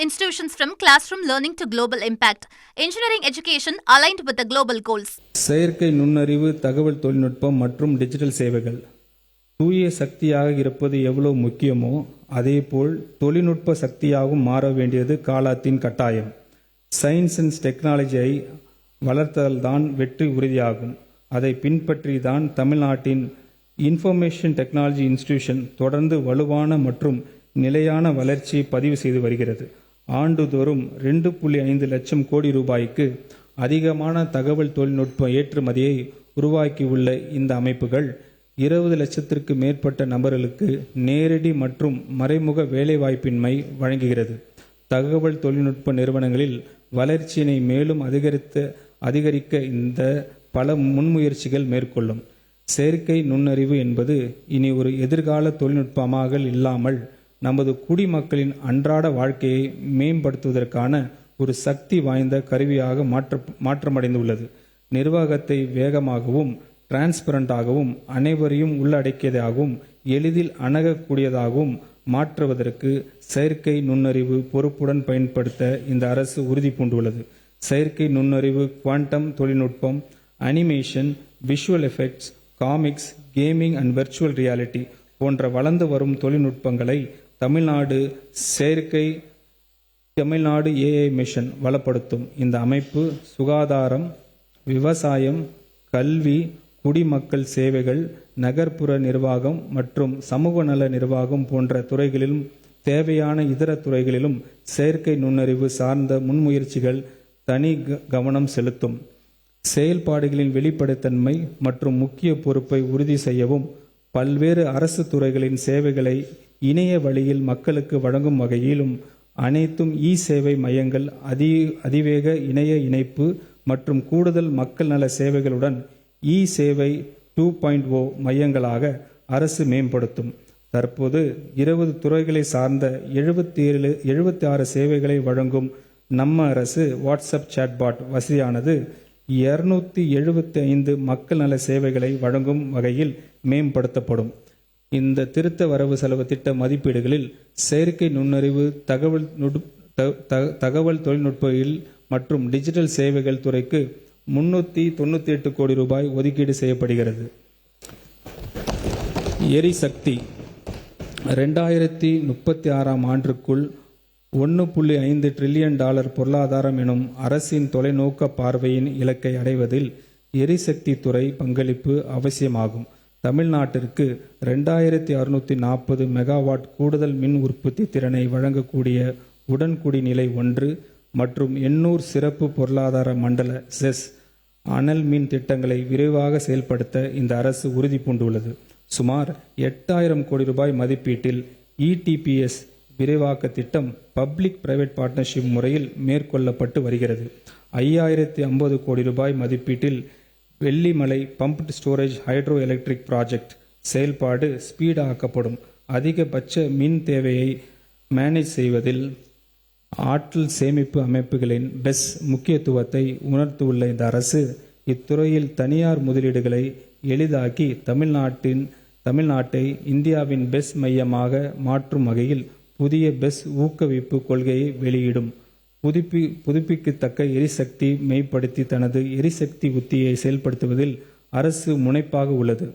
institutions from classroom learning to global impact. Engineering education aligned with the global goals. செயற்கை நுண்ணறிவு, தகவல் தொழில்நுட்பம் மற்றும் டிஜிட்டல் சேவைகள். தூய சக்தியாக இருப்பது எவ்வளவு முக்கியமோ அதேபோல் தொழில்நுட்ப சக்தியாகவும் மாற வேண்டியது காலத்தின் கட்டாயம். சயின்ஸ் அண்ட் டெக்னாலஜியை வளர்த்தல்தான் வெற்றி உறுதியாகும். அதை பின்பற்றி தான் தமிழ்நாட்டின் இன்ஃபர்மேஷன் டெக்னாலஜி இன்ஸ்டிடியூஷன் தொடர்ந்து வலுவான மற்றும் நிலையான வளர்ச்சியை பதிவு செய்து வருகிறது. ஆண்டுதோறும் 2.5 லட்சம் கோடி ரூபாய்க்கு அதிகமான தகவல் தொழில்நுட்ப ஏற்றுமதியை உருவாக்கியுள்ள இந்த அமைப்புகள் 20 லட்சத்திற்கு மேற்பட்ட நபர்களுக்கு நேரடி மற்றும் மறைமுக வேலைவாய்ப்பின்மை வழங்குகிறது. தகவல் தொழில்நுட்ப நிறுவனங்களில் வளர்ச்சியினை மேலும் அதிகரிக்க இந்த பல முன்முயற்சிகள் மேற்கொள்ளும். செயற்கை நுண்ணறிவு என்பது இனி ஒரு எதிர்கால தொழில்நுட்பமாக இல்லாமல் நமது குடிமக்களின் அன்றாட வாழ்க்கையை மேம்படுத்துவதற்கான ஒரு சக்தி வாய்ந்த கருவியாக மாற்றமடைந்துள்ளது. நிர்வாகத்தை வேகமாகவும் டிரான்ஸ்பரண்டாகவும் அனைவரையும் உள்ளடக்கியதாகவும் எளிதில் அணுகக்கூடியதாகவும் மாற்றுவதற்கு செயற்கை நுண்ணறிவு பொறுப்புடன் பயன்படுத்த இந்த அரசு உறுதி பூண்டுள்ளது. செயற்கை நுண்ணறிவு, குவாண்டம் தொழில்நுட்பம், animation, visual effects, comics, gaming and virtual reality போன்ற வளர்ந்து வரும் தொழில்நுட்பங்களை தமிழ்நாடு ஏஐ மிஷன் வளப்படுத்தும். இந்த அமைப்பு சுகாதாரம், விவசாயம், கல்வி, குடிமக்கள் சேவைகள், நகர்ப்புற நிர்வாகம் மற்றும் சமூக நல நிர்வாகம் போன்ற துறைகளிலும் தேவையான இதர துறைகளிலும் செயற்கை நுண்ணறிவு சார்ந்த முன்முயற்சிகள் தனி கவனம் செலுத்தும். செயல்பாடுகளின் வெளிப்படைத்தன்மை மற்றும் முக்கிய பொறுப்பை உறுதி செய்யவும் பல்வேறு அரசு துறைகளின் சேவைகளை இணைய வழியில் மக்களுக்கு வழங்கும் வகையிலும் அனைத்தும் சேவை மையங்கள், அதிவேக இணைய இணைப்பு மற்றும் கூடுதல் மக்கள் நல சேவைகளுடன் சேவை 2.0 மையங்களாக அரசு மேம்படுத்தும். தற்போது 20 துறைகளை சார்ந்த 76 சேவைகளை வழங்கும் நம்ம அரசு வாட்ஸ்அப் சாட்பாட் வசதியானது 275 மக்கள் நல சேவைகளை வழங்கும் வகையில் மேம்படுத்தப்படும். இந்த திருத்த வரவு செலவு திட்ட மதிப்பீடுகளில் செயற்கை நுண்ணறிவு, தகவல் தொழில்நுட்பத்தில் மற்றும் டிஜிட்டல் சேவைகள் துறைக்கு 398 கோடி ரூபாய் ஒதுக்கீடு செய்யப்படுகிறது. எரிசக்தி 2036 ஆண்டுக்குள் $1.5 டிரில்லியன் பொருளாதாரம் எனும் அரசின் தொலைநோக்க பார்வையின் இலக்கை அடைவதில் எரிசக்தி துறை பங்களிப்பு அவசியமாகும். தமிழ்நாட்டிற்கு 2640 மெகாவாட் கூடுதல் மின் உற்பத்தி திறனை வழங்கக்கூடிய உடன்குடிநிலை 1 மற்றும் 800 சிறப்பு பொருளாதார மண்டல செஸ் அனல் மின் திட்டங்களை விரைவாக செயல்படுத்த இந்த அரசு உறுதி பூண்டுள்ளது. சுமார் 8000 கோடி ரூபாய் மதிப்பீட்டில் ETPS விரைவாக்க திட்டம் பப்ளிக் பிரைவேட் பார்ட்னர்ஷிப் முறையில் மேற்கொள்ளப்பட்டு வருகிறது. 5050 கோடி ரூபாய் மதிப்பீட்டில் Vellimalai pumped storage hydro electric project செயல்பாடு ஸ்பீடாக்கப்படும். அதிகபட்ச மின் தேவையை மேனேஜ் செய்வதில் ஆற்றல் சேமிப்பு அமைப்புகளின் பெஸ் முக்கியத்துவத்தை உணர்த்தியுள்ள இந்த அரசு இத்துறையில் தனியார் முதலீடுகளை எளிதாக்கி தமிழ்நாட்டை இந்தியாவின் பெஸ் மையமாக மாற்றும் வகையில் புதிய பெஸ் ஊக்குவிப்பு கொள்கையை வெளியிடும். புதுப்பிக்கத்தக்க எரிசக்தி மேம்படுத்தி தனது எரிசக்தி உத்தியை செயல்படுத்துவதில் அரசு முனைப்பாக உள்ளது.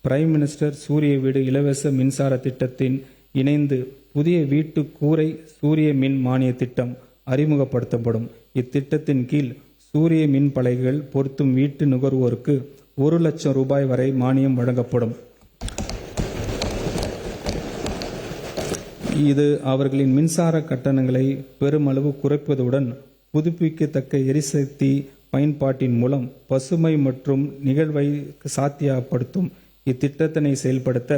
பிரைம் மினிஸ்டர் சூரிய வீடு இலவச மின்சார திட்டத்தின் இணைந்து புதிய வீட்டு கூரை சூரிய மின் மானிய திட்டம் அறிமுகப்படுத்தப்படும். இத்திட்டத்தின் கீழ் சூரிய மின் பலகைகள் பொருத்தும் வீட்டு நுகர்வோருக்கு 1 லட்சம் ரூபாய் வரை மானியம் வழங்கப்படும். இது அவர்களின் மின்சார கட்டணங்களை பெருமளவு குறைப்பதுடன் புதுப்பிக்கத்தக்க எரிசக்தி பயன்பாட்டின் மூலம் பசுமை மற்றும் நிகழ்வை சாத்தியப்படுத்தும். இத்திட்டத்தினை செயல்படுத்த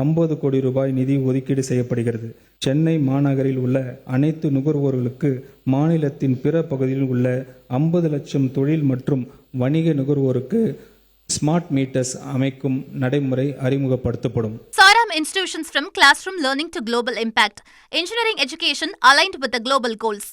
50 கோடி ரூபாய் நிதி ஒதுக்கீடு செய்யப்படுகிறது. சென்னை மாநகரில் உள்ள அனைத்து நுகர்வோர்களுக்கு மாநிலத்தின் பிற பகுதியில் உள்ள 50 லட்சம் தொழில் மற்றும் வணிக நுகர்வோருக்கு ஸ்மார்ட் மீட்டர்ஸ் அமைக்கும் நடைமுறை அறிமுகப்படுத்தப்படும். Saram institutions from classroom learning to global impact. Engineering education aligned with the global goals.